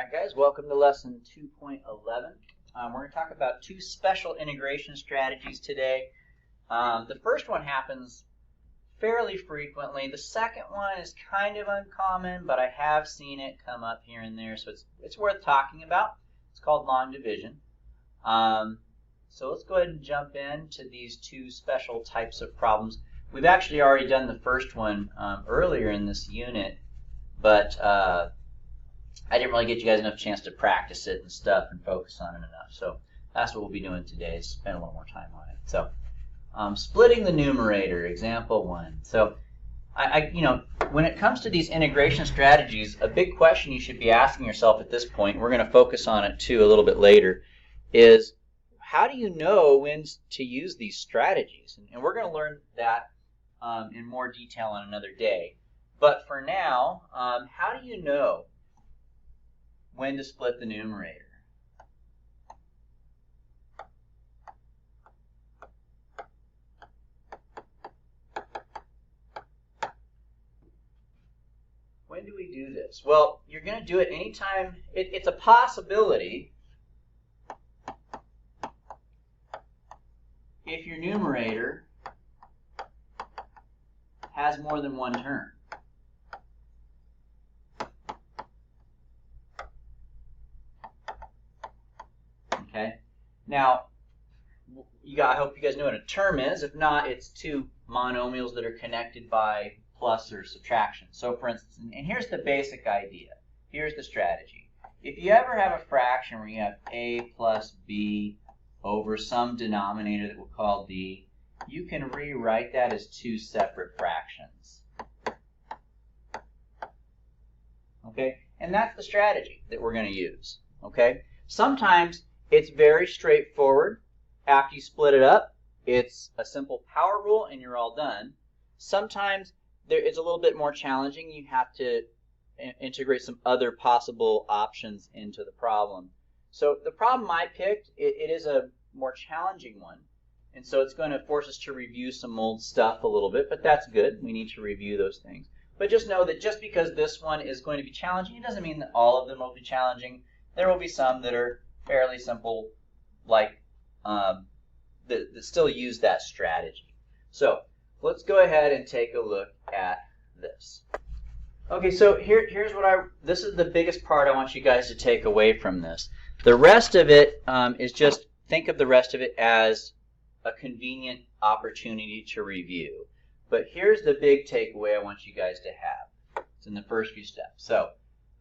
Alright guys, welcome to lesson 2.11. We're going to talk about two special integration strategies today. The first one happens fairly frequently. The second one is kind of uncommon, but I have seen it come up here and there, so it's worth talking about. It's called long division. So let's go ahead and jump into these two special types of problems. We've actually already done the first one earlier in this unit, but I didn't really get you guys enough chance to practice it and stuff and focus on it enough. So that's what we'll be doing today, is spend a little more time on it. So splitting the numerator, example 1. So when it comes to these integration strategies, a big question you should be asking yourself at this point, we're going to focus on it too a little bit later, is how do you know when to use these strategies? And we're going to learn that in more detail on another day. But for now, how do you know when to split the numerator? When do we do this? Well, you're going to do it anytime. It's a possibility if your numerator has more than one term. Okay. Now, I hope you guys know what a term is. If not, it's two monomials that are connected by plus or subtraction. So, for instance, and here's the basic idea. Here's the strategy. If you ever have a fraction where you have a plus b over some denominator that we'll call d, you can rewrite that as two separate fractions. Okay? And that's the strategy that we're going to use. Okay? Sometimes it's very straightforward. After you split it up, it's a simple power rule and you're all done. Sometimes it's a little bit more challenging. You have to integrate some other possible options into the problem. So the problem I picked, it is a more challenging one. And so it's going to force us to review some old stuff a little bit, but that's good. We need to review those things. But just know that just because this one is going to be challenging, it doesn't mean that all of them will be challenging. There will be some that are fairly simple, like that still use that strategy. So let's go ahead and take a look at this. Okay, so here's what this is the biggest part I want you guys to take away from this. The rest of it is just, think of the rest of it as a convenient opportunity to review. But here's the big takeaway I want you guys to have. It's in the first few steps. So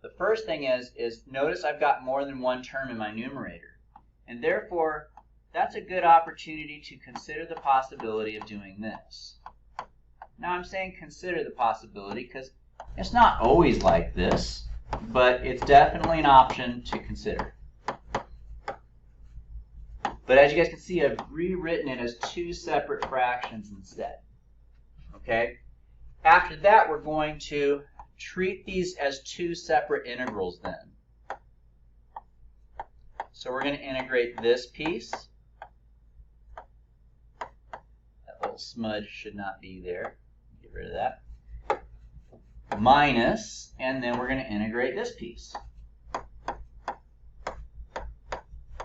the first thing is notice I've got more than one term in my numerator. And therefore, that's a good opportunity to consider the possibility of doing this. Now I'm saying consider the possibility because it's not always like this, but it's definitely an option to consider. But as you guys can see, I've rewritten it as two separate fractions instead. Okay? After that, we're going to treat these as two separate integrals then. So we're going to integrate this piece. That little smudge should not be there. Get rid of that. Minus, and then we're going to integrate this piece.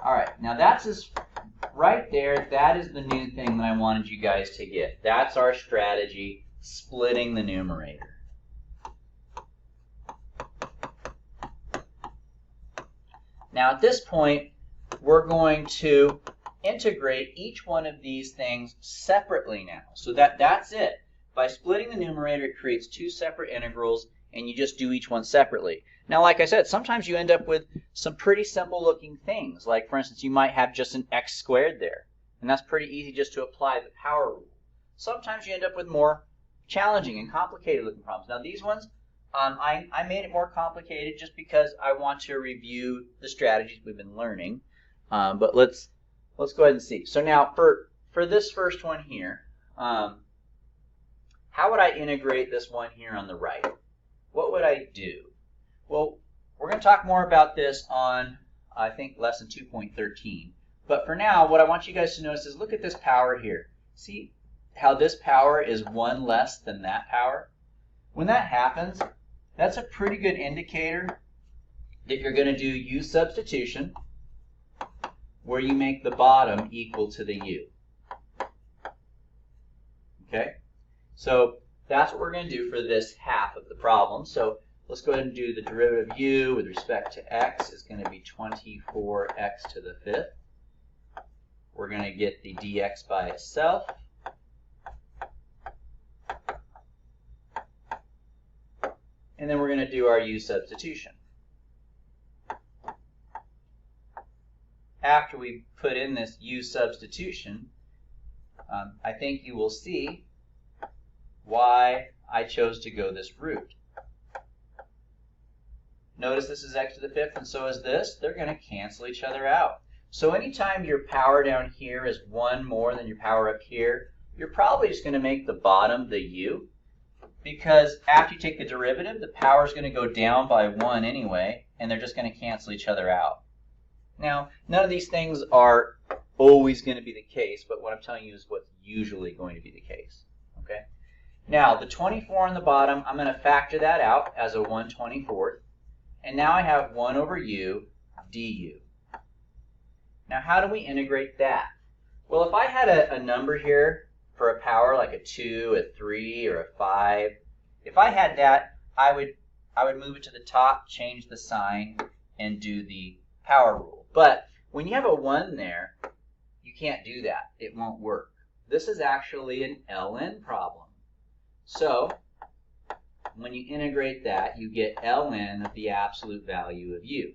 All right, now that's right there. That is the new thing that I wanted you guys to get. That's our strategy, splitting the numerator. Now at this point, we're going to integrate each one of these things separately now. So that's it. By splitting the numerator, it creates two separate integrals, and you just do each one separately. Now, like I said, sometimes you end up with some pretty simple looking things. Like, for instance, you might have just an x squared there, and that's pretty easy just to apply the power rule. Sometimes you end up with more challenging and complicated looking problems. Now, these ones, I made it more complicated just because I want to review the strategies we've been learning. But let's go ahead and see. So now, for this first one here, how would I integrate this one here on the right? What would I do? Well, we're going to talk more about this on, I think, lesson 2.13. But for now, what I want you guys to notice is look at this power here. See how this power is one less than that power? When that happens, that's a pretty good indicator that you're going to do u substitution, where you make the bottom equal to the u. Okay? So that's what we're going to do for this half of the problem. So let's go ahead and do the derivative of u with respect to x is going to be 24x to the 5th. We're going to get the dx by itself. And then we're going to do our u substitution. After we put in this u substitution, I think you will see why I chose to go this route. Notice this is x to the 5th, and so is this. They're going to cancel each other out. So anytime your power down here is 1 more than your power up here, you're probably just going to make the bottom the u, because after you take the derivative, the power is going to go down by 1 anyway, and they're just going to cancel each other out. Now, none of these things are always going to be the case, but what I'm telling you is what's usually going to be the case. Okay? Now, the 24 on the bottom, I'm going to factor that out as a 1/24th, and now I have 1 over u du. Now, how do we integrate that? Well, if I had a number here for a power like a 2, a 3, or a 5, if I had that, I would move it to the top, change the sign, and do the power rule. But when you have a 1 there, you can't do that. It won't work. This is actually an ln problem. So when you integrate that, you get ln of the absolute value of u.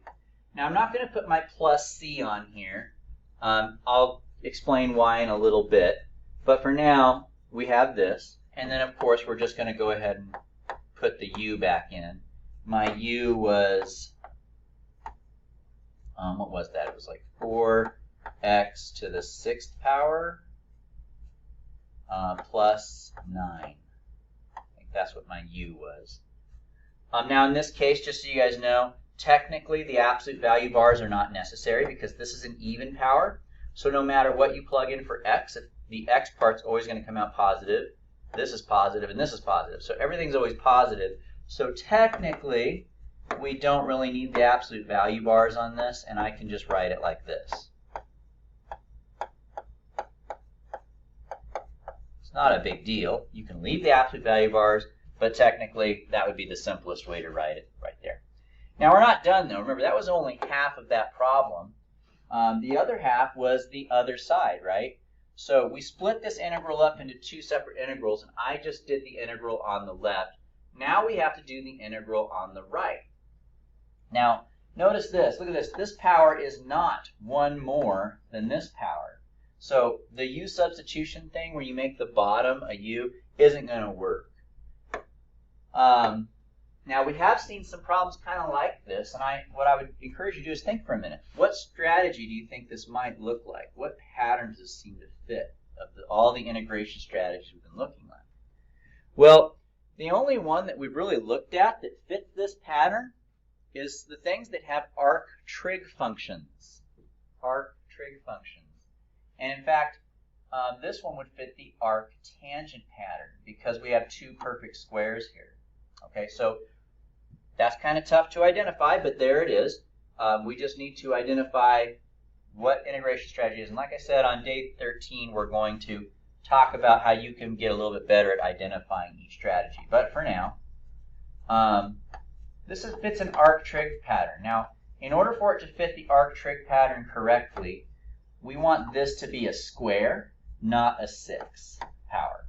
Now, I'm not going to put my plus c on here. I'll explain why in a little bit. But for now, we have this. And then, of course, we're just going to go ahead and put the u back in. My u was, what was that? It was like 4x to the 6th power plus 9. I think that's what my u was. Now, in this case, just so you guys know, technically, the absolute value bars are not necessary because this is an even power. So no matter what you plug in for x, the x part's always going to come out positive. This is positive, and this is positive. So everything's always positive. So technically, we don't really need the absolute value bars on this, and I can just write it like this. It's not a big deal. You can leave the absolute value bars, but technically, that would be the simplest way to write it right there. Now, we're not done, though. Remember, that was only half of that problem. The other half was the other side, right? So we split this integral up into 2 separate integrals, and I just did the integral on the left. Now we have to do the integral on the right. Now, notice this. Look at this. This power is not 1 more than this power. So the u substitution thing where you make the bottom a u isn't going to work. Now, we have seen some problems kind of like this, and what I would encourage you to do is think for a minute. What strategy do you think this might look like? What patterns does this seem to fit of all the integration strategies we've been looking at? Well, the only one that we've really looked at that fits this pattern is the things that have arc-trig functions. Arc-trig functions. And in fact, this one would fit the arc-tangent pattern because we have 2 perfect squares here. Okay, so that's kind of tough to identify, but there it is. We just need to identify what integration strategy is. And like I said, on day 13, we're going to talk about how you can get a little bit better at identifying each strategy. But for now, this fits an arc-trig pattern. Now, in order for it to fit the arc-trig pattern correctly, we want this to be a square, not a 6 power.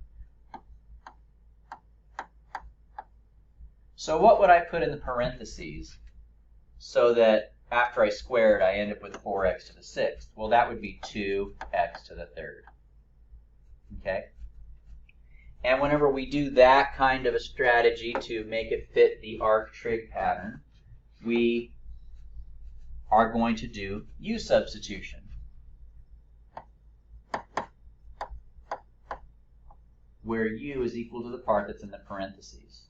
So what would I put in the parentheses so that after I square it, I end up with 4x to the 6th? Well, that would be 2x to the 3rd. Okay? And whenever we do that kind of a strategy to make it fit the arc-trig pattern, we are going to do u substitution. Where u is equal to the part that's in the parentheses.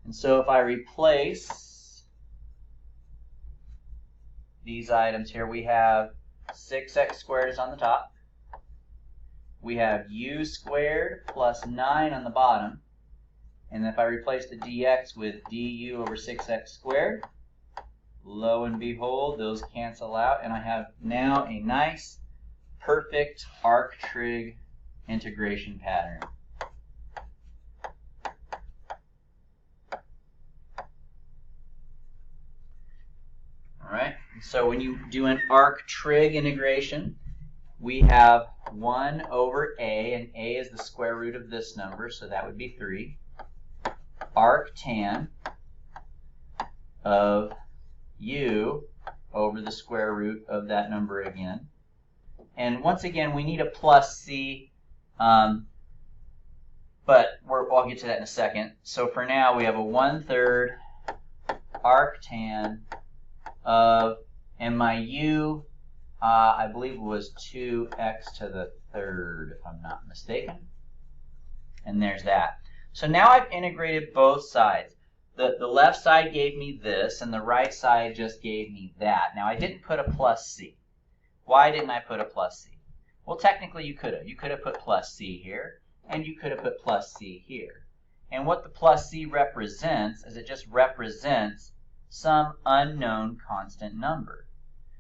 And so if I replace these items here, we have 6x squared is on the top. We have u squared plus 9 on the bottom. And if I replace the dx with du over 6x squared, lo and behold, those cancel out, and I have now a nice, perfect arc-trig integration pattern. All right, so when you do an arc-trig integration, we have 1 over a, and a is the square root of this number, so that would be 3. Arctan of u over the square root of that number again. And once again, we need a plus c, but I'll get to that in a second. So for now, we have a 1/3 arctan of, and my u, I believe was 2x to the 3rd, if I'm not mistaken. And there's that. So now I've integrated both sides. The left side gave me this, and the right side just gave me that. Now I didn't put a plus c. Why didn't I put a plus c? Well, technically you could have. You could have put plus c here, and you could have put plus c here. And what the plus c represents is it just represents some unknown constant number.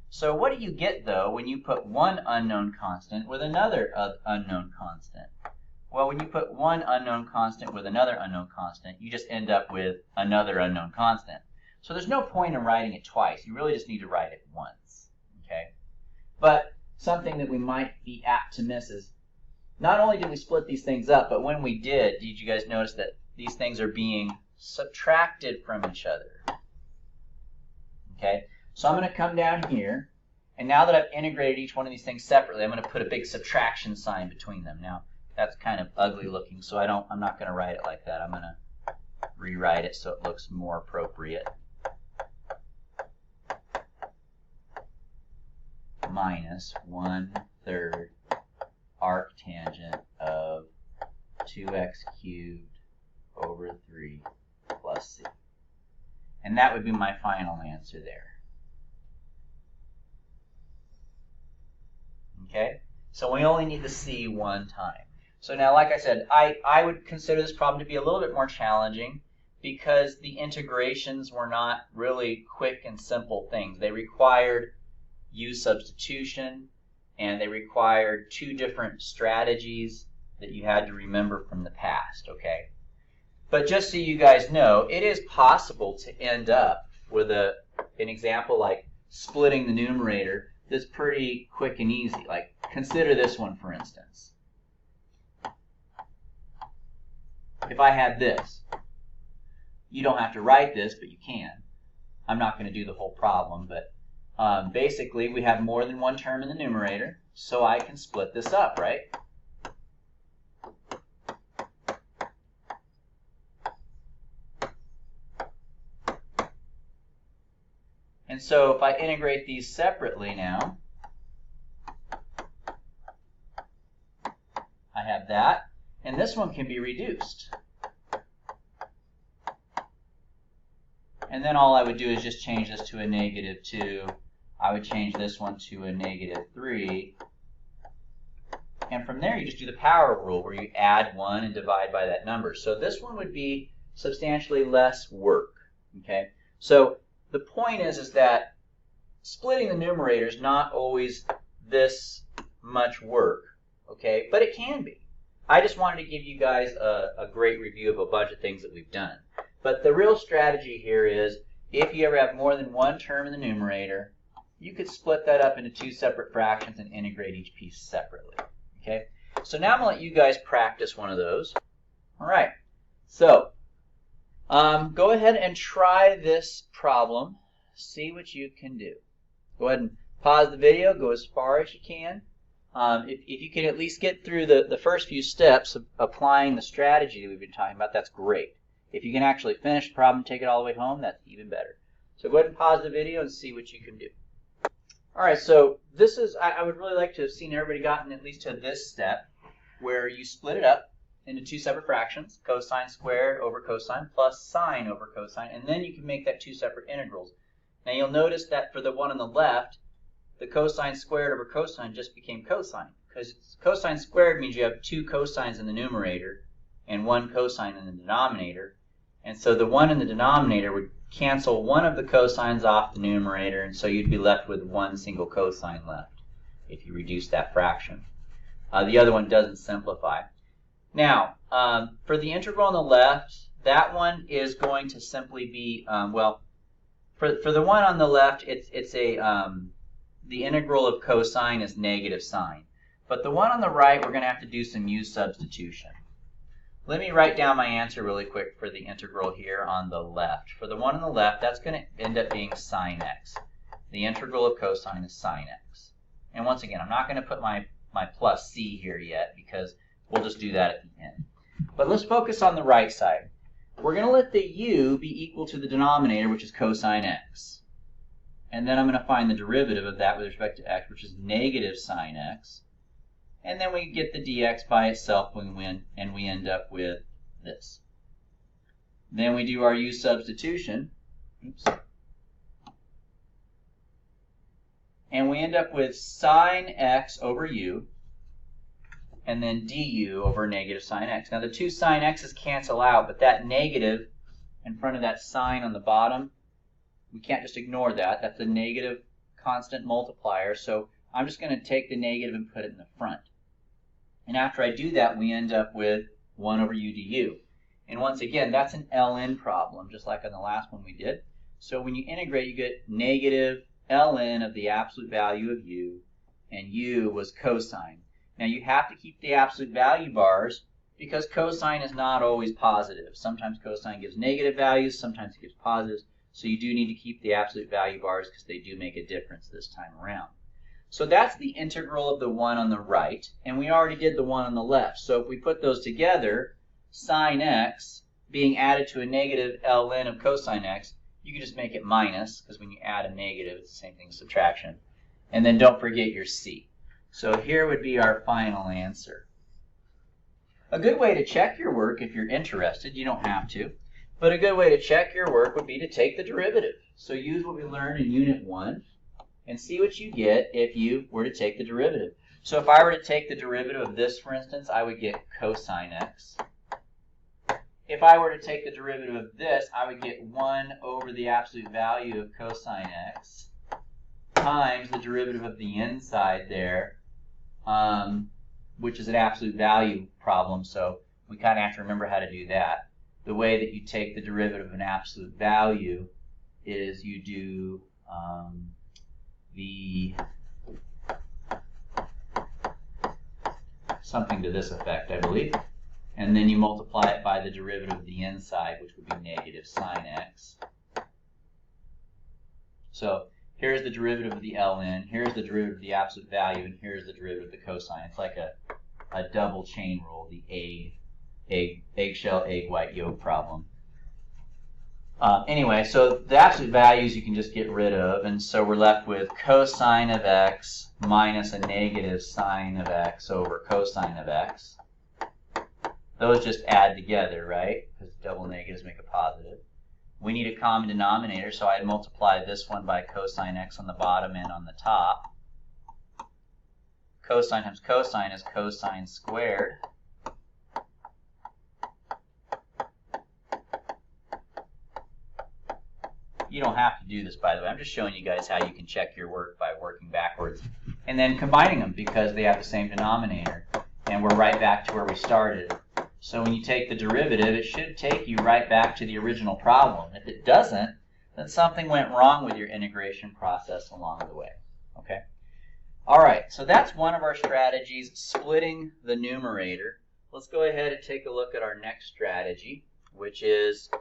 So what do you get, though, when you put one unknown constant with another unknown constant? Well, when you put one unknown constant with another unknown constant, you just end up with another unknown constant. So there's no point in writing it twice. You really just need to write it once. Okay? But something that we might be apt to miss is not only did we split these things up, but when we did you guys notice that these things are being subtracted from each other? Okay? So I'm going to come down here, and now that I've integrated each one of these things separately, I'm going to put a big subtraction sign between them. Now, that's kind of ugly looking, so I'm not going to write it like that. I'm going to rewrite it so it looks more appropriate. Minus 1/3 arctangent of 2x cubed over 3 plus c. And that would be my final answer there. Okay? So we only need the c one time. So now, like I said, I would consider this problem to be a little bit more challenging because the integrations were not really quick and simple things. They required u substitution, and they required 2 different strategies that you had to remember from the past, okay? But just so you guys know, it is possible to end up with an example like splitting the numerator that's pretty quick and easy. Like, consider this one, for instance. If I had this, you don't have to write this, but you can. I'm not going to do the whole problem, but basically we have more than one term in the numerator, so I can split this up, right? And so if I integrate these separately now, I have that. And this one can be reduced. And then all I would do is just change this to a -2. I would change this one to a -3. And from there, you just do the power rule, where you add 1 and divide by that number. So this one would be substantially less work. Okay? So the point is that splitting the numerator is not always this much work. Okay? But it can be. I just wanted to give you guys a great review of a bunch of things that we've done. But the real strategy here is, if you ever have more than one term in the numerator, you could split that up into 2 separate fractions and integrate each piece separately. Okay? So now I'm going to let you guys practice one of those. All right. So go ahead and try this problem. See what you can do. Go ahead and pause the video. Go as far as you can. If you can at least get through the first few steps of applying the strategy that we've been talking about, that's great. If you can actually finish the problem and take it all the way home, that's even better. So go ahead and pause the video and see what you can do. All right, so this is, I would really like to have seen everybody gotten at least to this step where you split it up into two separate fractions, cosine squared over cosine plus sine over cosine, and then you can make that two separate integrals. Now you'll notice that for the one on the left, the cosine squared over cosine just became cosine, because cosine squared means you have two cosines in the numerator and one cosine in the denominator, and so the one in the denominator would cancel one of the cosines off the numerator, and so you'd be left with one single cosine left if you reduce that fraction. The other one doesn't simplify. Now, for the integral on the left, that one is going to simply be, well, for the one on the left, the integral of cosine is negative sine. But the one on the right, we're going to have to do some u substitution. Let me write down my answer really quick for the integral here on the left. For the one on the left, that's going to end up being sine x. The integral of cosine is sine x. And once again, I'm not going to put my plus c here yet because we'll just do that at the end. But let's focus on the right side. We're going to let the u be equal to the denominator, which is cosine x. And then I'm going to find the derivative of that with respect to x, which is negative sine x. And then we get the dx by itself and we end up with this. Then we do our u substitution. Oops. And we end up with sine x over u, and then du over negative sine x. Now the two sine x's cancel out, but that negative in front of that sine on the bottom, we can't just ignore that. That's a negative constant multiplier, so I'm just going to take the negative and put it in the front. And after I do that, we end up with 1 over u du. And once again, that's an ln problem, just like on the last one we did. So when you integrate, you get negative ln of the absolute value of u, and u was cosine. Now you have to keep the absolute value bars because cosine is not always positive. Sometimes cosine gives negative values, sometimes it gives positives. So you do need to keep the absolute value bars because they do make a difference this time around. So that's the integral of the one on the right, and we already did the one on the left. So if we put those together, sine x being added to a negative ln of cosine x, you can just make it minus, because when you add a negative, it's the same thing as subtraction. And then don't forget your c. So here would be our final answer. A good way to check your work, if you're interested, you don't have to, but a good way to check your work would be to take the derivative. So use what we learned in Unit 1 and see what you get if you were to take the derivative. So if I were to take the derivative of this, for instance, I would get cosine x. If I were to take the derivative of this, I would get 1 over the absolute value of cosine x times the derivative of the inside there, which is an absolute value problem, so we kind of have to remember how to do that. The way that you take the derivative of an absolute value is you do something to this effect, I believe. And then you multiply it by the derivative of the inside, which would be negative sine x. So here's the derivative of the ln, here's the derivative of the absolute value, and here's the derivative of the cosine. It's like a double chain rule, the eggshell, egg white yolk problem. Anyway, so the absolute values you can just get rid of, and so we're left with cosine of x minus a negative sine of x over cosine of x. Those just add together, right? Because double negatives make a positive. We need a common denominator, so I'd multiply this one by cosine x on the bottom and on the top. Cosine times cosine is cosine squared. You don't have to do this, by the way. I'm just showing you guys how you can check your work by working backwards. And then combining them because they have the same denominator. And we're right back to where we started. So when you take the derivative, it should take you right back to the original problem. If it doesn't, then something went wrong with your integration process along the way. Okay? All right, so that's one of our strategies, splitting the numerator. Let's go ahead and take a look at our next strategy, which is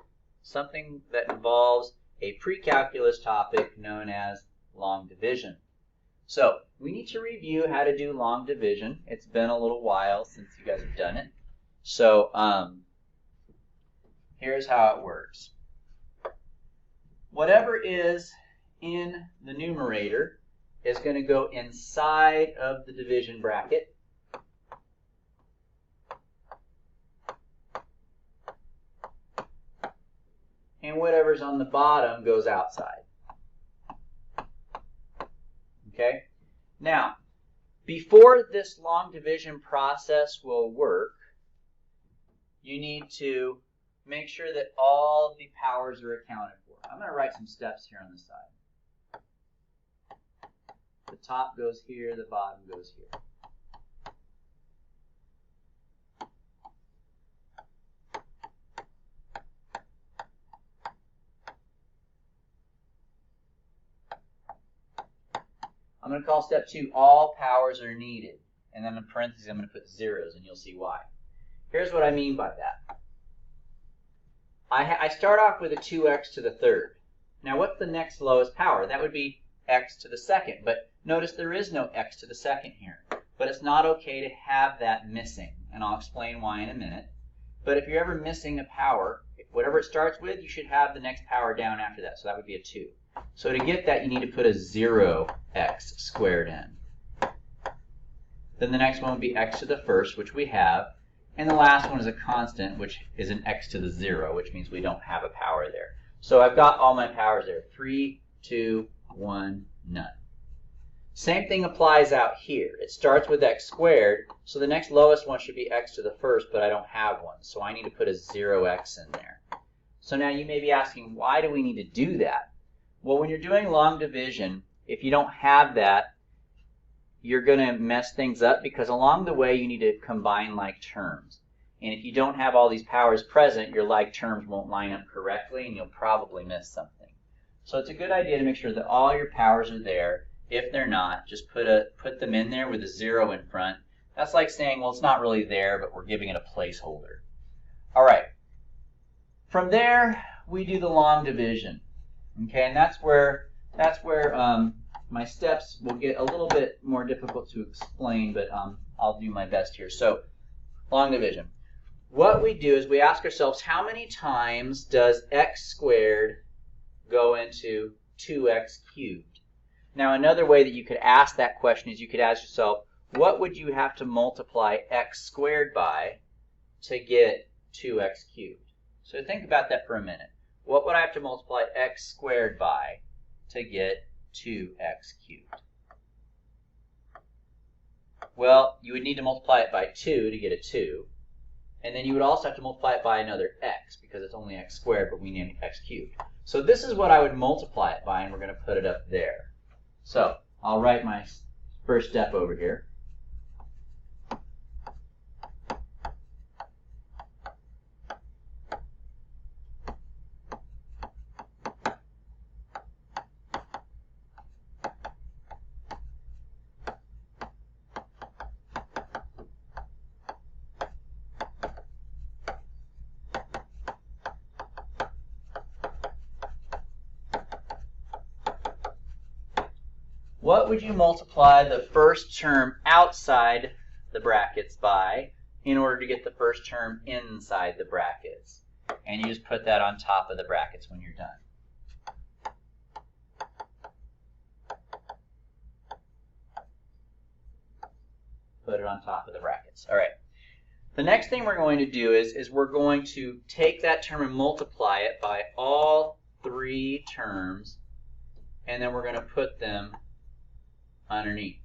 something that involves a pre-calculus topic known as long division. So we need to review how to do long division. It's been a little while since you guys have done it. So here's how it works. Whatever is in the numerator is going to go inside of the division bracket. and whatever's on the bottom goes outside. Okay? Now, before this long division process will work, you need to make sure that all the powers are accounted for. I'm going to write some steps here on the side. The top goes here, the bottom goes here. I'm going to call step 2, all powers are needed. And then in parentheses, I'm going to put zeros, and you'll see why. Here's what I mean by that. I start off with a 2x to the third. Now, what's the next lowest power? That would be x to the second. But notice there is no x to the second here. But it's not okay to have that missing. And I'll explain why in a minute. But if you're ever missing a power, whatever it starts with, you should have the next power down after that. So that would be a 2. So to get that, you need to put a 0x squared in. Then the next one would be x to the first, which we have. And the last one is a constant, which is an x to the 0, which means we don't have a power there. So I've got all my powers there. 3, 2, 1, none. Same thing applies out here. It starts with x squared, so the next lowest one should be x to the first, but I don't have one. So I need to put a 0x in there. So now you may be asking, why do we need to do that? Well, when you're doing long division, if you don't have that, you're going to mess things up because along the way you need to combine like terms. And if you don't have all these powers present, your like terms won't line up correctly and you'll probably miss something. So it's a good idea to make sure that all your powers are there. If they're not, just put them in there with a 0 in front. That's like saying, well, it's not really there, but we're giving it a placeholder. All right. From there, we do the long division. Okay, and that's where my steps will get a little bit more difficult to explain, but I'll do my best here. So, long division. What we do is we ask ourselves, how many times does x squared go into 2x cubed? Now, another way that you could ask that question is you could ask yourself, what would you have to multiply x squared by to get 2x cubed? So think about that for a minute. What would I have to multiply x squared by to get 2x cubed? Well, you would need to multiply it by 2 to get a 2. And then you would also have to multiply it by another x because it's only x squared, but we named x cubed. So this is what I would multiply it by, and we're going to put it up there. So I'll write my first step over here. What would you multiply the first term outside the brackets by in order to get the first term inside the brackets? And you just put that on top of the brackets when you're done. Put it on top of the brackets. All right. The next thing we're going to do is we're going to take that term and multiply it by all 3 terms, and then we're going to put them underneath.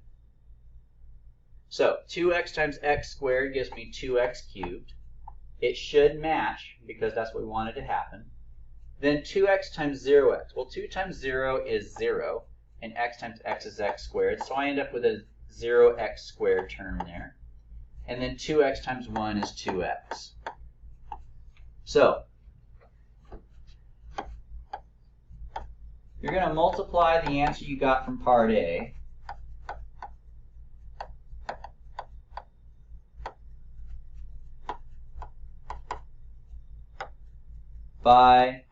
So 2x times x squared gives me 2x cubed. It should match because that's what we wanted to happen. Then 2x times 0x. Well, 2 times 0 is 0, and x times x is x squared. So I end up with a 0x squared term there. And then 2x times 1 is 2x. So you're going to multiply the answer you got from part A by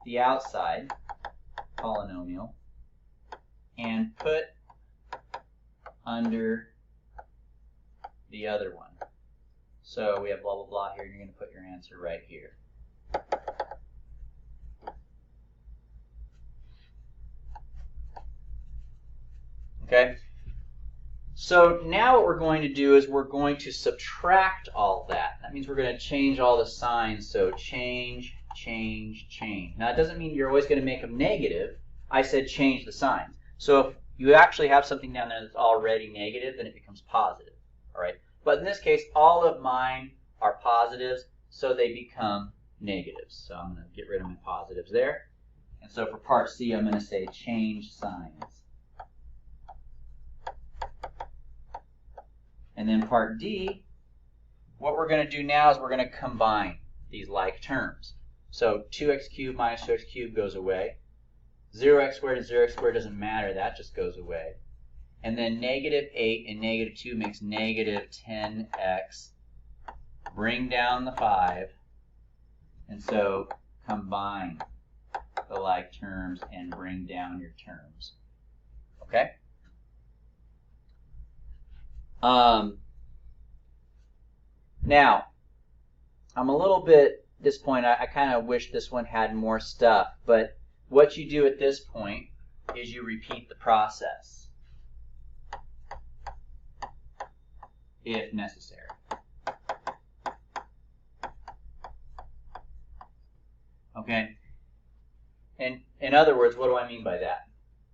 the outside polynomial and put under the other one. So we have blah, blah, blah here, and you're going to put your answer right here. Okay? So now what we're going to do is we're going to subtract all that. That means we're going to change all the signs. So change change, change. Now, it doesn't mean you're always going to make them negative. I said change the signs. So if you actually have something down there that's already negative, then it becomes positive. All right. But in this case, all of mine are positives, so they become negatives. So I'm going to get rid of my positives there. And so for part C, I'm going to say change signs. And then part D, what we're going to do now is we're going to combine these like terms. So 2x cubed minus 2x cubed goes away. 0x squared and 0x squared doesn't matter. That just goes away. And then negative 8 and negative 2 makes negative 10x. Bring down the 5. And so combine the like terms and bring down your terms. Okay? Now, I'm a little bit disappointed. I kind of wish this one had more stuff, but what you do at this point is you repeat the process if necessary. Okay? And in other words, what do I mean by that?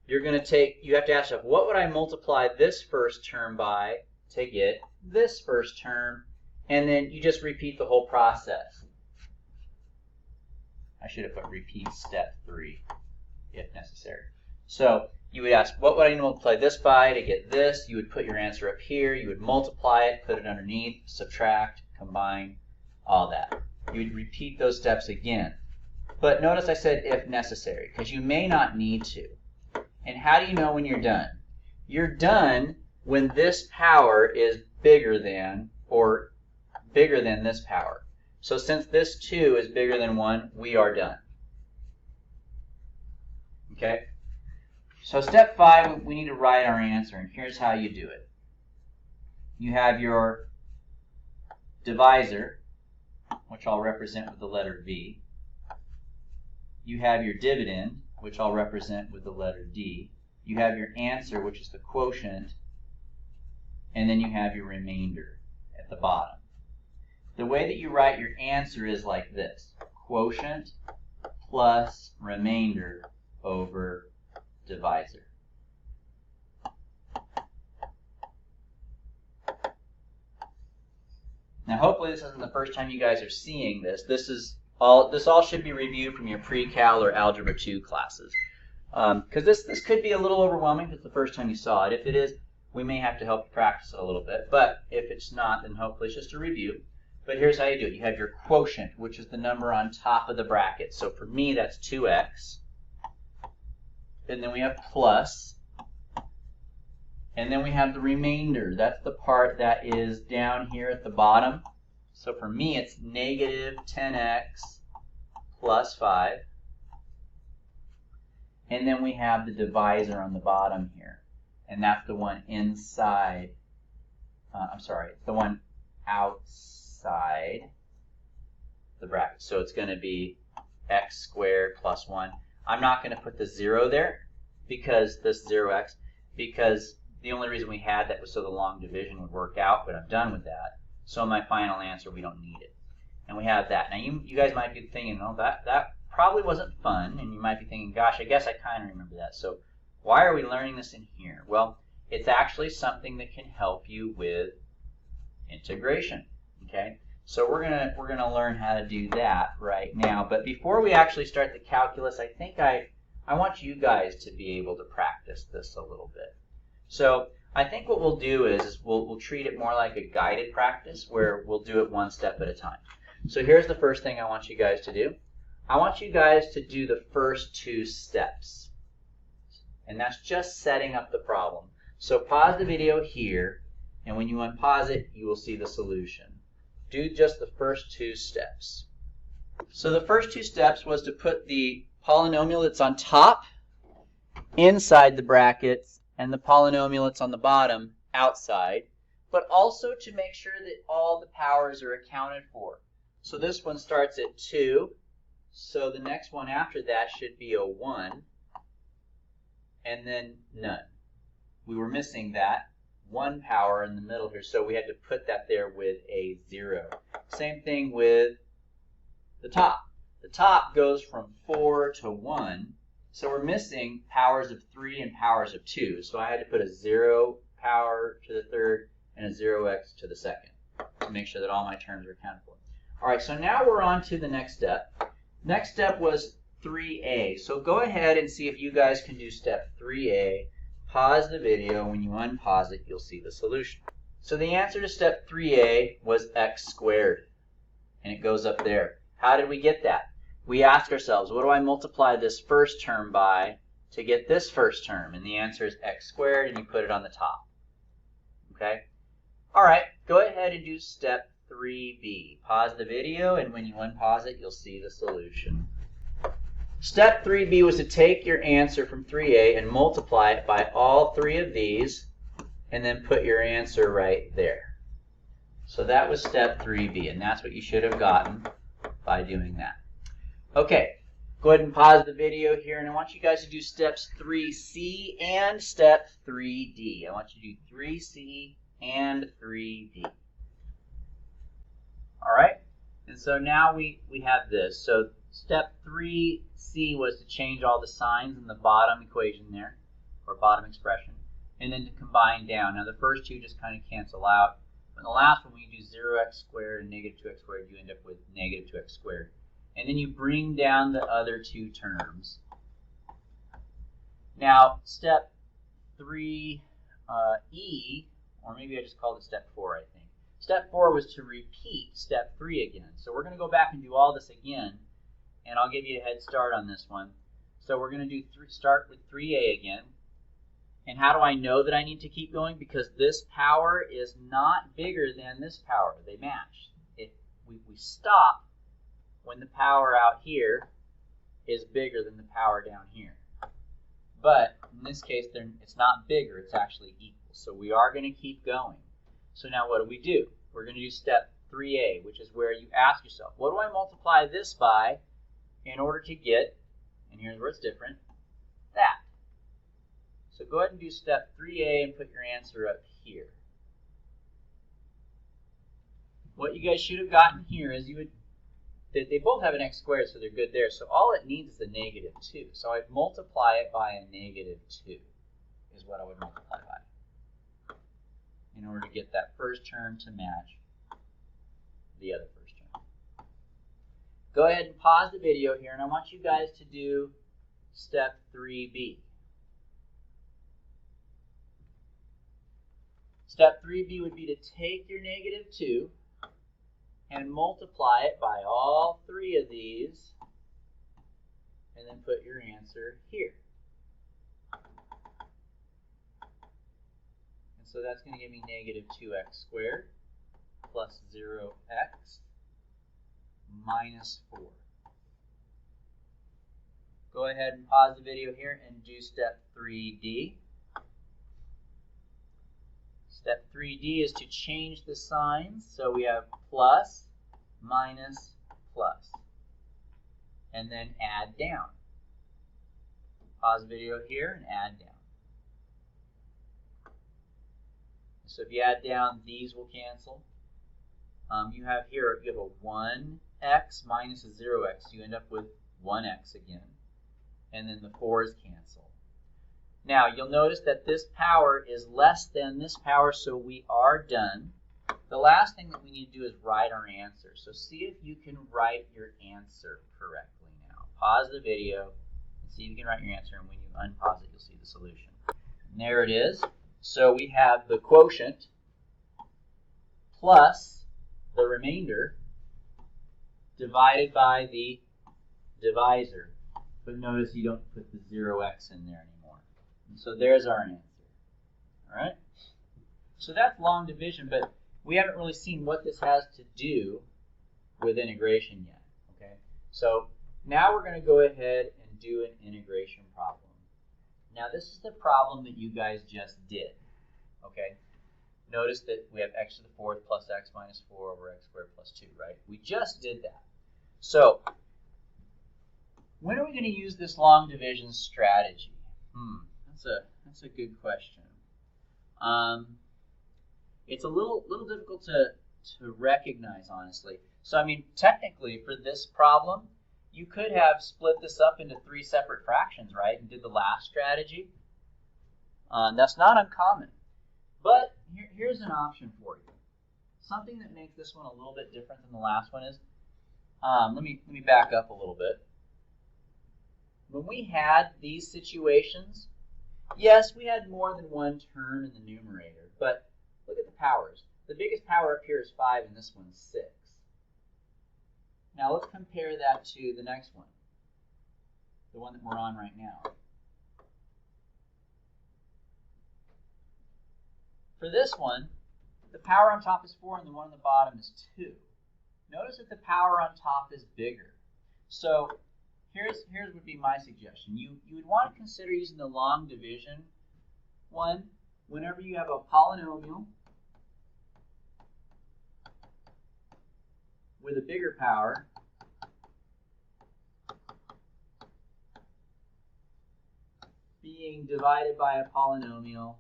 You're going to you have to ask yourself, what would I multiply this first term by to get this first term? And then you just repeat the whole process. I should have put repeat step 3 if necessary. So you would ask, what would I multiply this by to get this? You would put your answer up here. You would multiply it, put it underneath, subtract, combine, all that. You would repeat those steps again. But notice I said if necessary, because you may not need to. And how do you know when you're done? You're done when this power is bigger than or bigger than this power. So since this 2 is bigger than 1, we are done. Okay? So step 5, we need to write our answer, and here's how you do it. You have your divisor, which I'll represent with the letter V. You have your dividend, which I'll represent with the letter D. You have your answer, which is the quotient, and then you have your remainder at the bottom. The way that you write your answer is like this: quotient plus remainder over divisor. Now hopefully this isn't the first time you guys are seeing this. This all should be reviewed from your pre-cal or algebra 2 classes. Because this could be a little overwhelming if it's the first time you saw it. If it is, we may have to help you practice it a little bit. But if it's not, then hopefully it's just a review. But here's how you do it. You have your quotient, which is the number on top of the bracket. So for me, that's 2x. And then we have plus. And then we have the remainder. That's the part that is down here at the bottom. So for me, it's negative 10x plus 5. And then we have the divisor on the bottom here. And that's the one inside. The one outside the bracket. So it's going to be x squared plus 1. I'm not going to put the 0 there, because this 0x, because the only reason we had that was so the long division would work out, but I'm done with that. So my final answer, we don't need it. And we have that. Now you guys might be thinking, oh, that probably wasn't fun, and you might be thinking, gosh, I guess I kind of remember that. So why are we learning this in here? Well, it's actually something that can help you with integration. Okay? So we're gonna learn how to do that right now. But before we actually start the calculus, I think I want you guys to be able to practice this a little bit. So I think what we'll do is we'll treat it more like a guided practice where we'll do it one step at a time. So here's the first thing I want you guys to do. I want you guys to do the first 2 steps. And that's just setting up the problem. So pause the video here, and when you unpause it, you will see the solution. Do just the first 2 steps. So the first 2 steps was to put the polynomial that's on top inside the brackets and the polynomial that's on the bottom outside, but also to make sure that all the powers are accounted for. So this one starts at 2, so the next one after that should be a 1, and then none. We were missing that 1 power in the middle here, so we had to put that there with a 0. Same thing with the top. the top goes from 4 to 1. So we're missing powers of 3 and powers of 2. So I had to put a 0 power to the third and a 0x to the second to make sure that all my terms are accounted for. All right, so now we're on to the next step. Next step was 3a. So go ahead and see if you guys can do step 3a. Pause the video. When you unpause it, you'll see the solution. So the answer to step 3a was x squared, and it goes up there. How did we get that? We ask ourselves, what do I multiply this first term by to get this first term? And the answer is x squared, and you put it on the top. Okay? All right, go ahead and do step 3b. Pause the video, and when you unpause it, you'll see the solution. Step 3b was to take your answer from 3a and multiply it by all three of these, and then put your answer right there. So that was step 3b, and that's what you should have gotten by doing that. Okay, go ahead and pause the video here, and I want you guys to do steps 3c and step 3d. I want you to do 3c and 3d. All right, and so now we have this. So step 3c was to change all the signs in the bottom equation there, or bottom expression, and then to combine down. Now the first two just kind of cancel out. But in the last one, when you do 0x squared and negative 2x squared, you end up with negative 2x squared. And then you bring down the other two terms. Now step 3e, or maybe I just called it step 4, I think. Step 4 was to repeat step 3 again. So we're going to go back and do all this again, and I'll give you a head start on this one. So we're going to do start with 3a again. And how do I know that I need to keep going? Because this power is not bigger than this power. They match. If we stop when the power out here is bigger than the power down here. But in this case, it's not bigger. It's actually equal. So we are going to keep going. So now what do? We're going to do step 3a, which is where you ask yourself, what do I multiply this by in order to get, and here's where it's different, that. So go ahead and do step 3a and put your answer up here. What you guys should have gotten here is they both have an x squared, so they're good there. So all it needs is a negative 2. So I'd multiply it by a negative 2 is what I would multiply by in order to get that first term to match the other first term. Go ahead and pause the video here, and I want you guys to do step 3b. Step 3b would be to take your negative 2 and multiply it by all three of these, and then put your answer here. And so that's going to give me negative 2x squared plus 0x minus 4. Go ahead and pause the video here and do step 3d. Step 3d is to change the signs. So we have plus, minus, plus. And then add down. Pause the video here and add down. So if you add down, these will cancel. You have here, you have a 1x minus a 0x. You end up with 1x again. And then the 4's cancel. Now, you'll notice that this power is less than this power, so we are done. The last thing that we need to do is write our answer. So see if you can write your answer correctly now. Pause the video and see if you can write your answer, and when you unpause it, you'll see the solution. And there it is. So we have the quotient plus the remainder divided by the divisor. But notice you don't put the 0x in there anymore. And so there's our answer. All right? So that's long division, but we haven't really seen what this has to do with integration yet. Okay? So now we're going to go ahead and do an integration problem. Now this is the problem that you guys just did. Okay? Notice that we have x to the fourth plus x minus 4 over x squared plus 2, right? We just did that. So when are we going to use this long division strategy? That's a good question. It's a little difficult to recognize, honestly. So I mean, technically for this problem, You could have split this up into 3 separate fractions, right, and did the last strategy. That's not uncommon. But here's an option for you. Something that makes this one a little bit different than the last one is, let me back up a little bit. When we had these situations, yes, we had more than one term in the numerator, but look at the powers. The biggest power up here is 5, and this one's 6. Now let's compare that to the next one, the one that we're on right now. For this one, the power on top is 4, and the one on the bottom is 2. Notice that the power on top is bigger. So here's would be my suggestion. You would want to consider using the long division one whenever you have a polynomial with a bigger power being divided by a polynomial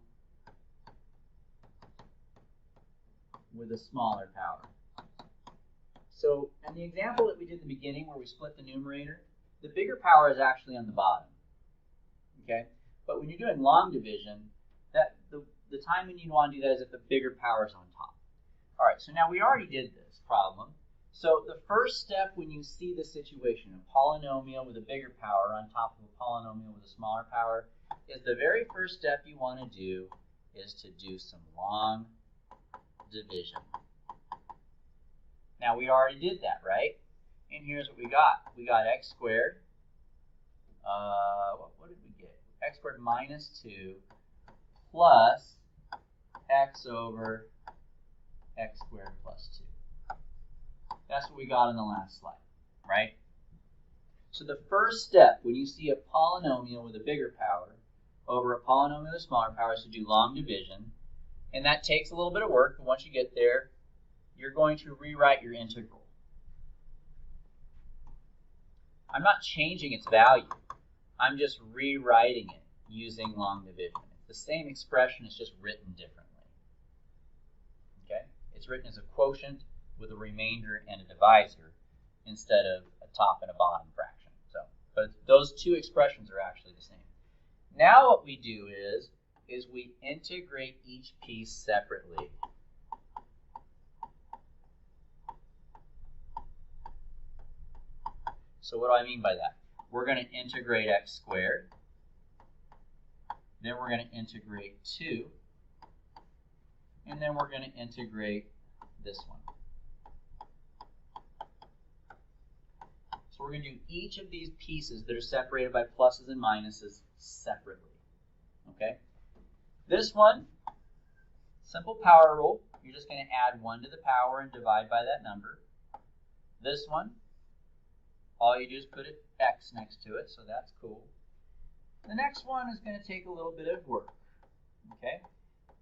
with a smaller power. So in the example that we did in the beginning where we split the numerator, the bigger power is actually on the bottom. Okay? But when you're doing long division, that the time when you want to do that is if the bigger power is on top. All right, so now we already did this problem. So the first step when you see the situation, a polynomial with a bigger power on top of a polynomial with a smaller power, is the very first step you want to do is to do some long division. Now we already did that, right? And here's what we got. We got x squared. What did we get? X squared minus 2 plus x over x squared plus 2. That's what we got in the last slide, right? So the first step when you see a polynomial with a bigger power over a polynomial with a smaller power is to do long division. And that takes a little bit of work, but once you get there, you're going to rewrite your integral. I'm not changing its value. I'm just rewriting it using long division. It's the same expression, it's just written differently. Okay? It's written as a quotient with a remainder and a divisor instead of a top and a bottom fraction. But those two expressions are actually the same. Now what we do is we integrate each piece separately. So what do I mean by that? We're going to integrate x squared. Then we're going to integrate 2. And then we're going to integrate this one. So we're going to do each of these pieces that are separated by pluses and minuses separately. Okay? This one, simple power rule. You're just going to add 1 to the power and divide by that number. This one, all you do is put an x next to it, so that's cool. The next one is going to take a little bit of work. Okay?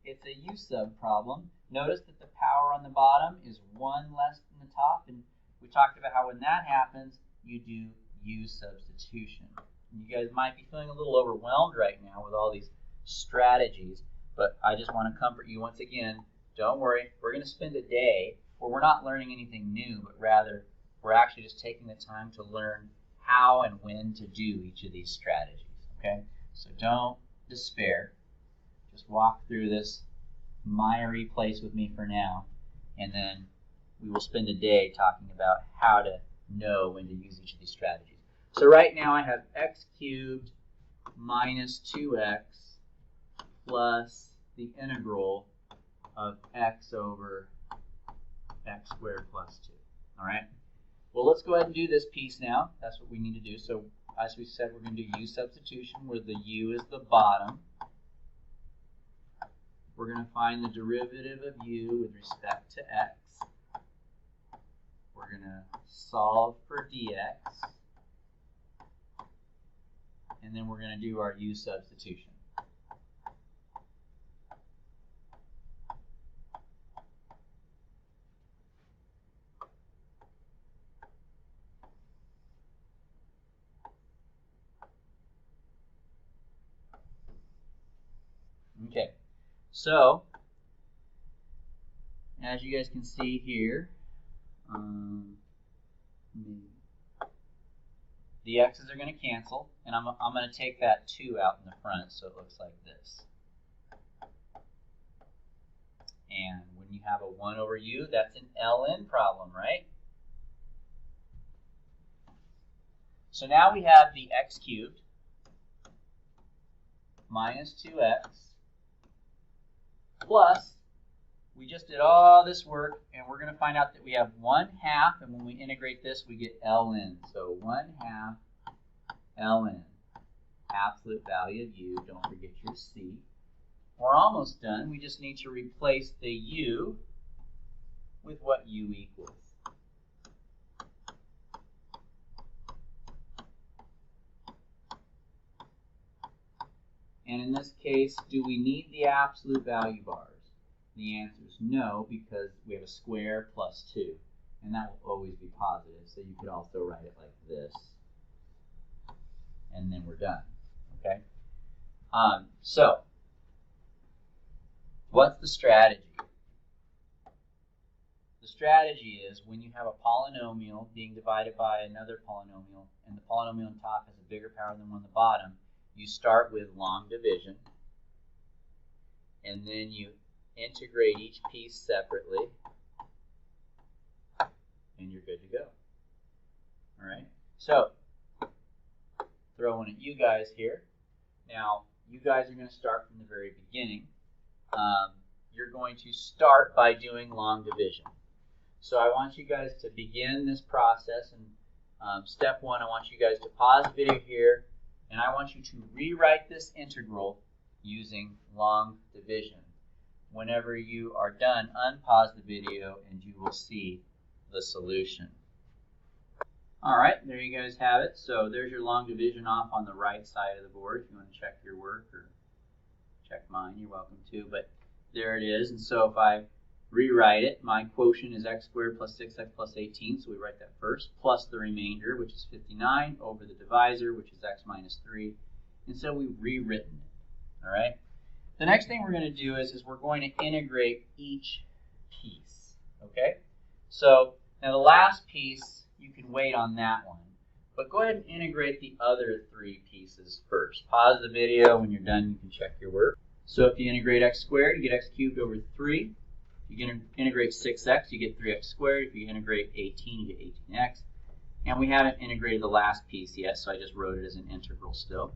It's a u sub problem. Notice that the power on the bottom is 1 less than the top, and we talked about how when that happens, you do u substitution. And you guys might be feeling a little overwhelmed right now with all these strategies, but I just want to comfort you once again. Don't worry, we're going to spend a day where we're not learning anything new, but rather we're actually just taking the time to learn how and when to do each of these strategies. Okay? So don't despair. Just walk through this miry place with me for now, and then we will spend a day talking about how to know when to use each of these strategies. So right now I have x cubed minus 2x plus the integral of x over x squared plus 2. All right? Well, let's go ahead and do this piece now. That's what we need to do. So as we said, we're going to do u substitution where the u is the bottom. We're going to find the derivative of u with respect to x. We're going to solve for dx. And then we're going to do our u substitution. Okay, so as you guys can see here, the x's are going to cancel, and I'm going to take that 2 out in the front so it looks like this. And when you have a 1 over u, that's an ln problem, right? So now we have the x cubed minus 2x plus, we just did all this work, and we're going to find out that we have 1/2, and when we integrate this, we get ln. So 1/2 ln, absolute value of u. Don't forget your c. We're almost done. We just need to replace the u with what u equals. And in this case, do we need the absolute value bars? The answer is no, because we have a square plus 2, and that will always be positive. So you could also write it like this, and then we're done. Okay. So what's the strategy? The strategy is when you have a polynomial being divided by another polynomial, and the polynomial on top has a bigger power than the one on the bottom, you start with long division, and then you integrate each piece separately, and you're good to go. All right, so throwing at you guys here. Now, you guys are going to start from the very beginning. You're going to start by doing long division. So I want you guys to begin this process, and step 1, I want you guys to pause the video here, and I want you to rewrite this integral using long division. Whenever you are done, unpause the video and you will see the solution. All right, there you guys have it. So there's your long division off on the right side of the board. If you want to check your work or check mine, you're welcome to. But there it is. And so if I rewrite it, my quotient is x squared plus 6x plus 18. So we write that first, plus the remainder, which is 59, over the divisor, which is x minus 3. And so we've rewritten it. All right. The next thing we're going to do is we're going to integrate each piece, okay? So now the last piece, you can wait on that one, but go ahead and integrate the other 3 pieces first. Pause the video. When you're done, you can check your work. So if you integrate x squared, you get x cubed over 3. If you integrate 6x, you get 3x squared. If you integrate 18, you get 18x. And we haven't integrated the last piece yet, so I just wrote it as an integral still.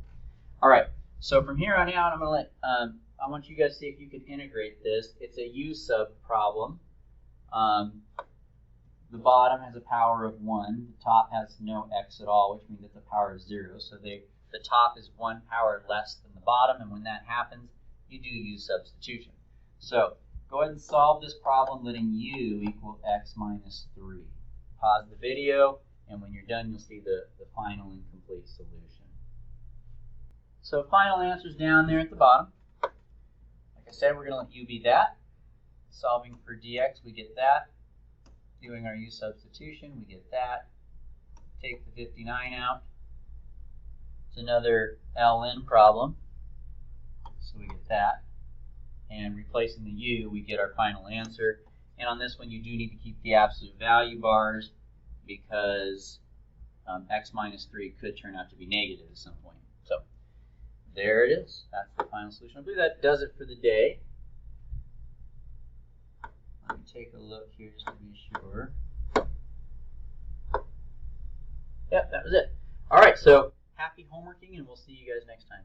All right, so from here on out, I'm going to let I want you guys to see if you can integrate this. It's a u sub problem. The bottom has a power of 1. The top has no x at all, which means that the power is 0. So the top is 1 power less than the bottom, and when that happens, you do u substitution. So go ahead and solve this problem, letting u equal x minus 3. Pause the video, and when you're done, you'll see the final and complete solution. So final answer's down there at the bottom. Like I said, we're going to let u be that. Solving for dx, we get that. Doing our u substitution, we get that. Take the 59 out. It's another ln problem, so we get that. And replacing the u, we get our final answer. And on this one, you do need to keep the absolute value bars because x minus 3 could turn out to be negative at some point. So there it is. That's the final solution. I believe that does it for the day. Let me take a look here just to be sure. Yep, that was it. All right, so happy homeworking, and we'll see you guys next time.